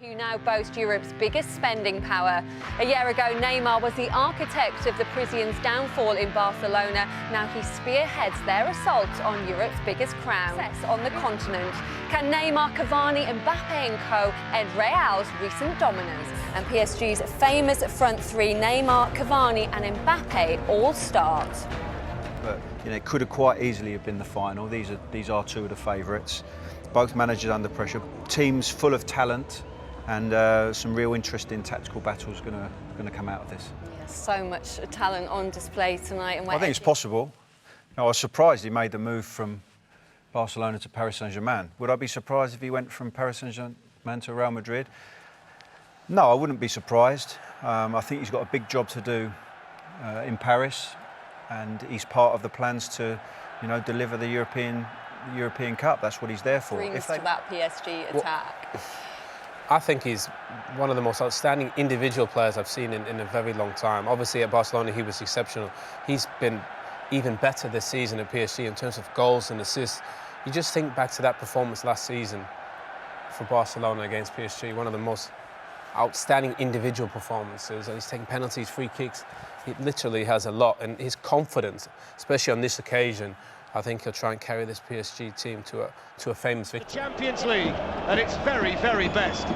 You now boast Europe's biggest spending power. A year ago, Neymar was the architect of the Parisians' downfall in Barcelona. Now he spearheads their assault on Europe's biggest crown. Success on the continent. Can Neymar, Cavani, Mbappe and co. end Real's recent dominance? And PSG's famous front three, Neymar, Cavani and Mbappe, all start. But it could have quite easily have been the final. These are two of the favourites. Both managers under pressure. Teams full of talent. And some real interesting tactical battles going to come out of this. Yeah, so much talent on display tonight. And I think it's possible. I was surprised he made the move from Barcelona to Paris Saint-Germain. Would I be surprised if he went from Paris Saint-Germain to Real Madrid? No, I wouldn't be surprised. I think he's got a big job to do in Paris, and he's part of the plans to, deliver the European Cup. That's what he's there for. Brings to that PSG attack. I think he's one of the most outstanding individual players I've seen in a very long time. Obviously, at Barcelona, he was exceptional. He's been even better this season at PSG in terms of goals and assists. You just think back to that performance last season for Barcelona against PSG, one of the most outstanding individual performances. And he's taking penalties, free kicks. He literally has a lot. And his confidence, especially on this occasion, I think he'll try and carry this PSG team to a famous victory. The Champions League at its very, very best.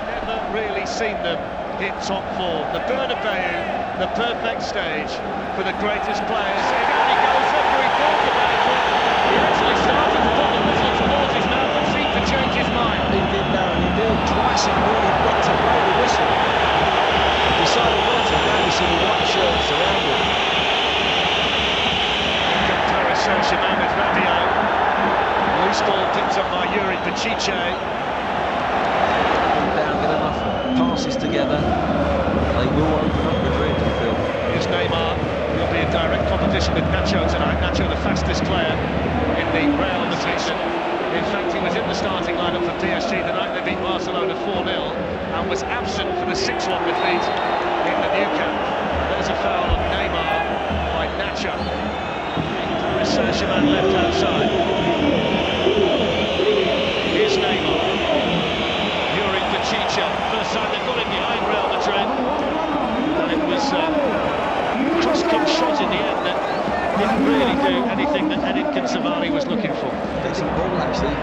Never really seen them hit top form. The Bernabeu, the perfect stage for the greatest players. It only goes up where he thought about it. He actually started to put the whistle towards his mouth and seemed to change his mind. He did now, and he did twice in a row. He got to blow the whistle. He decided not to. Now you see the white shirts around him. Paris Saint-Germain with Rabiot. Loose ball picked up by Yuri Pachiche. Down, get enough passes together. They will open up Madrid, I feel. Here's Neymar. He'll be in direct competition with Nacho tonight. Nacho, the fastest player in the Real Madrid. In fact, he was in the starting lineup for PSG the night they beat Barcelona 4-0 and was absent for the 6-1 defeat in the Nou Camp. There's a foul on Neymar by Nacho. Paris Saint-Germain left-hand side. Here's Neymar. Yuri Pachiche. First time they've got him behind Real Madrid. And it was cross-kick shot in the end that didn't really do anything that Edinson Cavani was looking for. Decent ball, actually.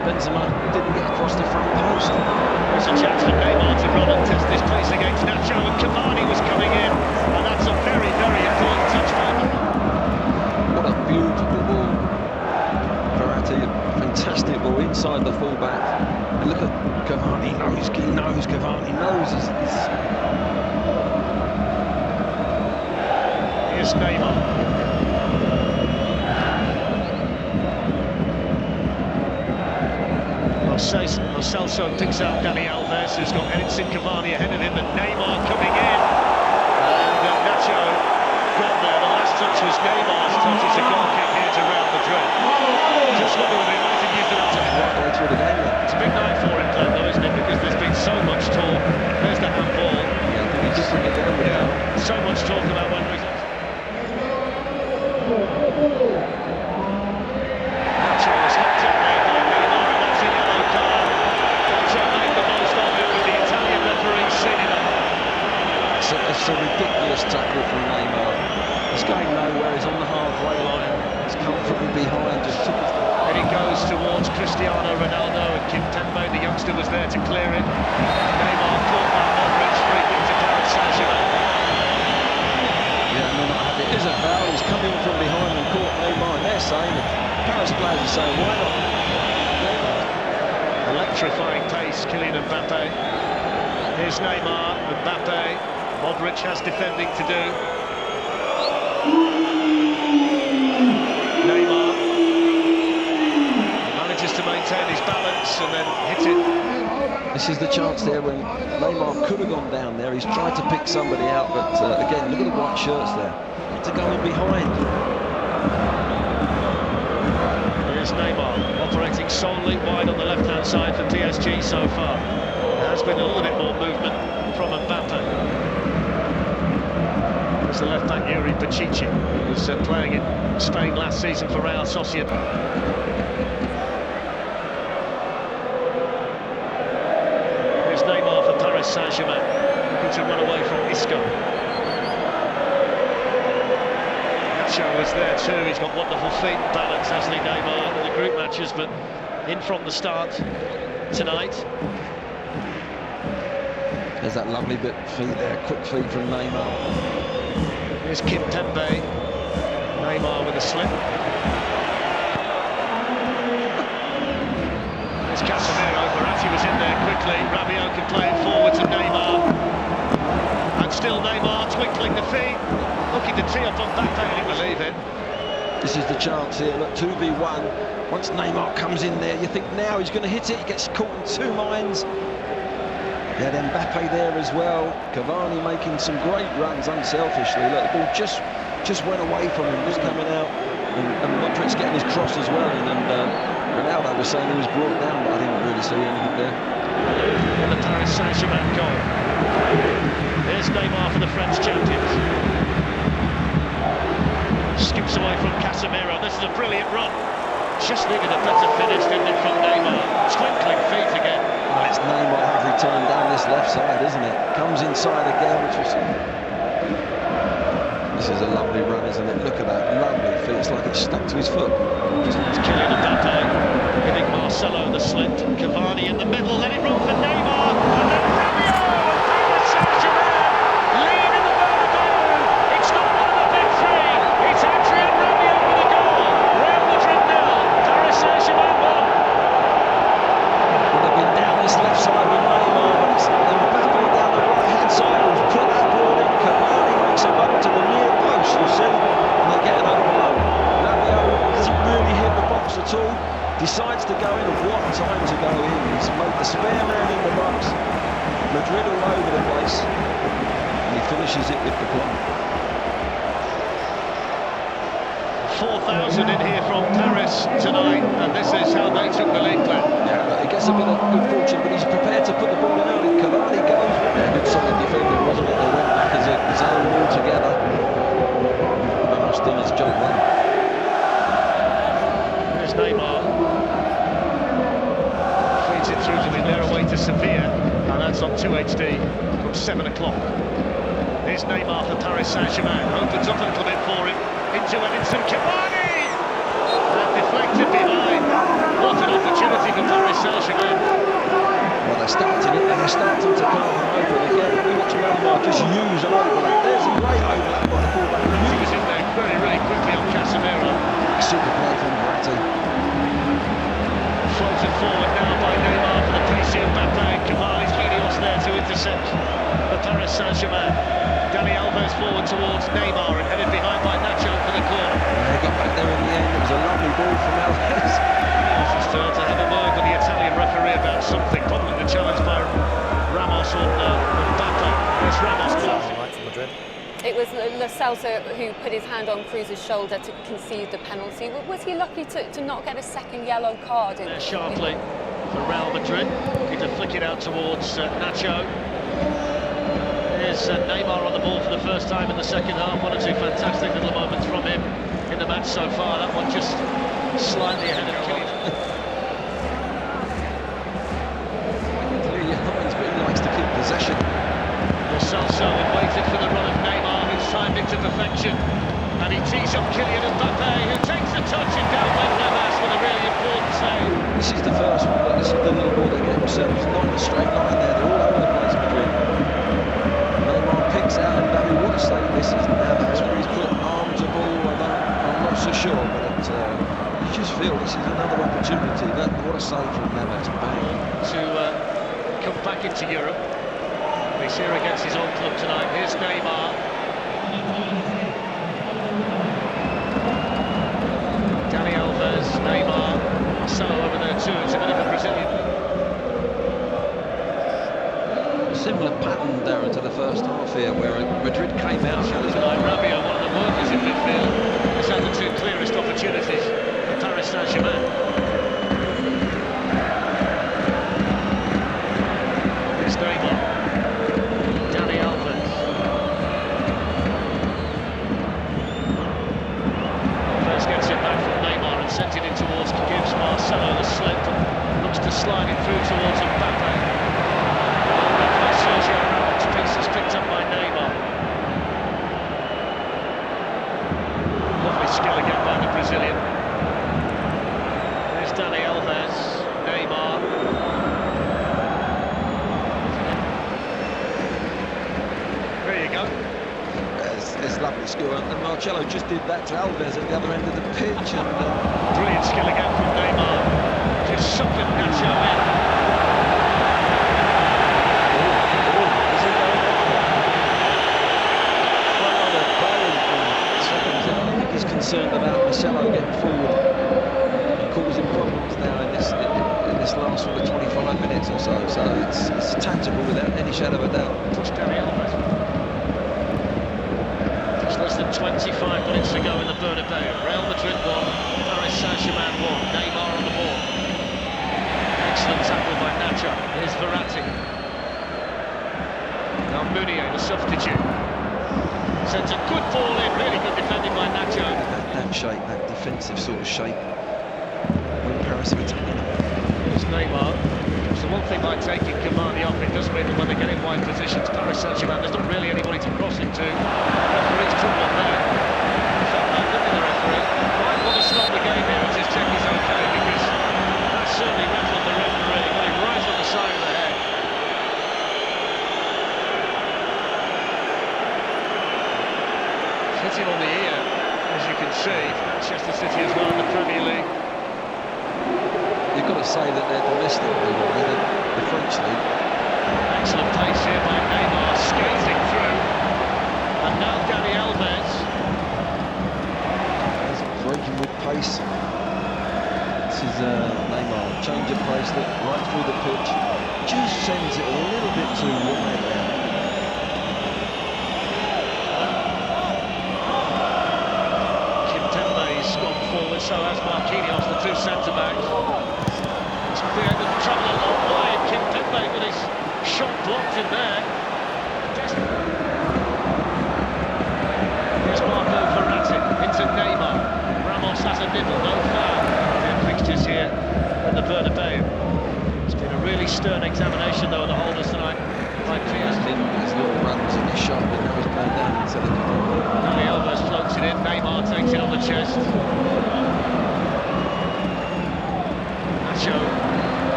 Benzema didn't get across the front post. There's a chance for Neymar to run and test his pace against Nacho, and Cavani was coming in, and that's a very, very important touch by him. What a beautiful ball. Verratti, fantastic ball inside the full-back. And look at Cavani, Cavani knows. Here's Neymar. Lo Celso picks out Dani Alves, who's got Edinson Cavani ahead of him, and Neymar coming in. And Nacho got there. The last touch was Neymar's touch. It's a goal kick here to Real Madrid. Just look at it. I think he's going to have to. It's a big night for him, though, isn't it? Because there's been so much talk. There's the handball. Yeah, I think he just bring it down with that. So much talk about when we. Nacho is locked up there by Neymar, and that's a yellow card. Nacho made the most of it with the Italian referee seeing it. It's a ridiculous tackle from Neymar. He's going nowhere, he's on the halfway line. He's comfortably behind, just took his... And he goes towards Cristiano Ronaldo, and Kimpembe, the youngster, was there to clear it. Neymar caught by Modric, free kick to Paris Saint-Germain. Yeah, no, not happy. It is a foul. He's coming from behind and caught Neymar. And they're saying, the Paris players are saying, why not? Neymar. Electrifying pace, Kylian Mbappe. Here's Neymar, Mbappe. Modric has defending to do. Neymar manages to maintain his balance and then hit it. This is the chance there when Neymar could have gone down there. He's tried to pick somebody out, but again, look at the white shirts there. To go in behind. Here's Neymar operating solely wide on the left-hand side for PSG so far. Has has been a little bit more movement from Mbappe. There's the left back Yuri Pachichi, who was playing in Spain last season for Real Sociedad. Here's Neymar for Paris Saint-Germain, looking to run away from Isco. Nacho was there too, he's got wonderful feet and balance, hasn't he, Neymar, in the group matches, but in from the start tonight. There's that lovely bit of feet there, quick feet from Neymar. Here's Kimpembe, Neymar with a slip. There's Casemiro, Verratti was in there quickly, Rabiot can play it forward to Neymar. And still Neymar twinkling the feet, looking to tee up on Mbappe, I believe it. This is the chance here, look, 2v1. Once Neymar comes in there, you think now he's going to hit it, he gets caught in two minds. Yeah, then Mbappe there as well. Cavani making some great runs unselfishly. Look, the ball just went away from him, just coming out. And Modric's getting his cross as well. And Ronaldo was saying he was brought down, but I didn't really see anything there. And the Paris Saint-Germain goal. Here's Neymar for the French champions. Skips away from Casemiro. This is a brilliant run. Just needed a better finish, didn't it, from Neymar? Twinkling feet again. Well, it's Neymar have returned down this left side, isn't it? Comes inside again, which was... This is a lovely run, isn't it? Look at that, lovely feet. It's like it's stuck to his foot. It's Kylian Mbappe giving Marcelo the slit. Cavani in the middle, let it run for Neymar. And then Rabiot! Paris Saint-Germain lead in the Bernabeu. It's not one of the big three. It's Adrien Rabiot with a goal. Real Madrid nil. Paris Saint-Germain 1. Would have been down this left side with Neymar, but it's Mbappe down the right-hand side who's put that ball in. Cavani makes a run to the near post, you see, and they get an overload. Rabiot hasn't really hit the box at all, decides to go in, and what time to go in. He's made the spare man in the box. Madrid all over the place, and he finishes it with the plum. 4,000 in here from Paris tonight, and this is how they took the lead, Glenn. Yeah, but it gets a bit of good fortune, but he's prepared to put the ball in early. Cavani goes with it. Good solid defending, wasn't it? They went back as a zone altogether. Ramos done his job well. There's Neymar. Feeds it through to Neymar away to Sevilla, and that's on 2HD from 7 o'clock. Here's Neymar for Paris Saint-Germain. Opens up a little bit for him. Into Edinson Cavani! And deflected behind. What an opportunity for Paris Saint-Germain. Well, they're starting it, and they're starting to carve them open again. We watch Neymar just use an overlap. There's a great overlap by the fullback. He was in there really quickly on Casemiro. Super play from Verratti. Floated forward now by Neymar for the PC of Mbappe. Cavani's Helios there to intercept for Paris Saint-Germain. Dani Alves forward towards Neymar and headed behind by Nacho for the corner. They got back there in the end. It was a lovely ball from Alves. He's still to have a word with the Italian referee about something, probably the challenge by Ramos on Mbappe. It's Ramos class. It was Lo Celso who put his hand on Cruz's shoulder to concede the penalty. Was he lucky to not get a second yellow card? There sharply for Real Madrid. Looking to flick it out towards Nacho. Here's Neymar on the ball for the first time in the second half. One or two fantastic little moments from him in the match so far. That one just slightly ahead of Kylian. He likes to keep possession. Lo Celso had waited for the run of Neymar, who's timed it to perfection. And he tees up Kylian Mbappe, who takes the touch and down went Navas with a really important save. This is the first one, but this is the little ball they get themselves. Not in a straight line there. They're all over the place, Madrid. Neymar picks out Mbappe. What a save this is. Navas, where he's put arms a ball. I'm not so sure, but you just feel this is another opportunity. What a save from Navas. Bang. To come back into Europe. He's here against his old club tonight. Here's Neymar. Dani Alves, Neymar, Marcelo over there too. It's a bit of a Brazilian. Similar pattern, Darren, to the first half here, where Madrid came out. Tonight, Rabiot, one of the workers in midfield. This had the two clearest opportunities for Paris Saint-Germain. It's obscure, and Marcelo just did that to Alves at the other end of the pitch. And brilliant skill again from Neymar. Just sucking Nacho in. Concerned about Marcelo getting forward and causing problems now in this last sort of 25 minutes or so. So it's tactical without any shadow of a doubt. Pushed down the elbows. Just less than 25 minutes to go in the Bernabeu. Real Madrid 1, Paris Saint-Germain 1. Neymar on the ball. Excellent tackle by Nacho. Here's Verratti. Now Meunier, the substitute. Sends a good ball in, really good defending by Nacho. That shape, that defensive sort of shape, when Paris are attacking it. Here's Neymar. So one thing like taking Cavani off, it does mean that when they get in wide positions, Paris Saint-Germain, there's not really anybody to cross into. The referee's trouble there. Felt no good in the referee. Might want to stop the game here and just check he's okay, because that certainly rattled the referee. Got him right on the side of the head. Hit him on the ear, as you can see. Manchester City as well in the Premier League. You've got to say that they're domestic, the French league. Excellent pace here by Neymar, skating through. And now Dani Alves. Breaking with pace. This is Neymar, change of pace, look right through the pitch. Just sends it a little bit too wide there. So has Marquinhos, the two centre-backs. It's created trouble a long way. Kimpembe with his shot blocked in there. Here's Marco Verratti into Neymar. Ramos has a nibble, no foul. The fixtures here at the Bernabeu. It's been a really stern examination though of the holders tonight by PSG. His little runs and his shot, but now he's going down into the corner. Dani Alves floats it in, Neymar takes it on the chest. Nacho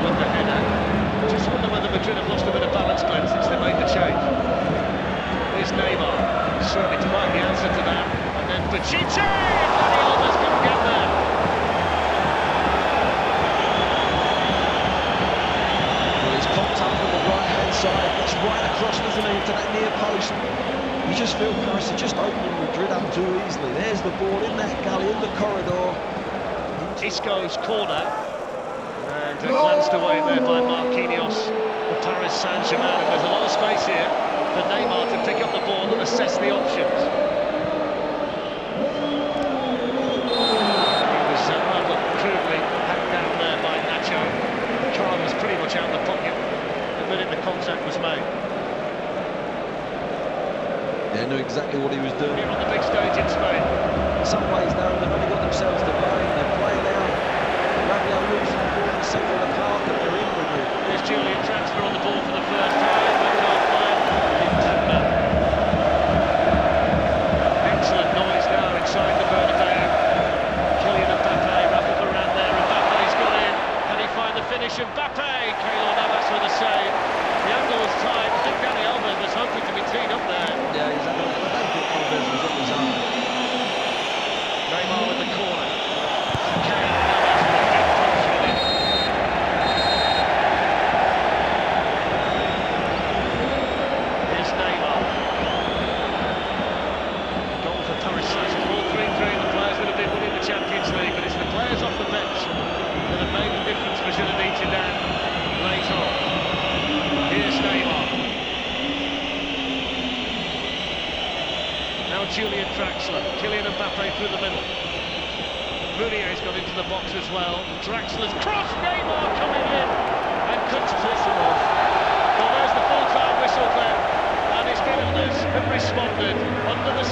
with the header. Just wonder whether Madrid have lost a bit of balance, Glenn, since they made the change. Here's Neymar, certainly to find the answer to that. And then Pachiche! Dani Alves couldn't get there. Well, he's popped up on the right-hand side. It's right across, doesn't he, to that near post. You just feel Paris are just opening Madrid up too easily. There's the ball in that gully, in the corridor. Isco's corner. And glanced away there by Marquinhos, the Paris Saint-Germain. And there's a lot of space here for Neymar to pick up the ball and assess the options. He was rather crudely hacked down there by Nacho. The car was pretty much out of the pocket the minute the contact was made. They knew exactly what he was doing. Here on the big stage in Spain. In some ways, though, they've only got themselves to blame. They're playing out. Rabiot losing the ball in the centre of the park, and they're in with it. Here's Julian Draxler on the ball for the first time. They can't find Kimpembe. Excellent noise now inside the Bernabeu. Kylian Mbappe, Rafa Varane there. Mbappe's got in. Can he find the finish? Mbappe! Keylor Navas with a save. The angle was tight. I think Dani Alves was hoping to be teed up there. Yeah, he's I don't think Alves was on his own. Neymar with the corner. Keylor Navas with a big punch with it. Here's Neymar. Goal for Paris Saint-Germain. 3-3. The players would have been winning the Champions League, but it's the players off the bench that have made the difference for Zinedine Zidane late on. Here's Neymar. Now Julian Draxler. Kylian Mbappe through the middle. Meunier's got into the box as well. Draxler's cross. Neymar coming in and cuts it off. Well, there's the full-time whistle there. And his defenders have responded under the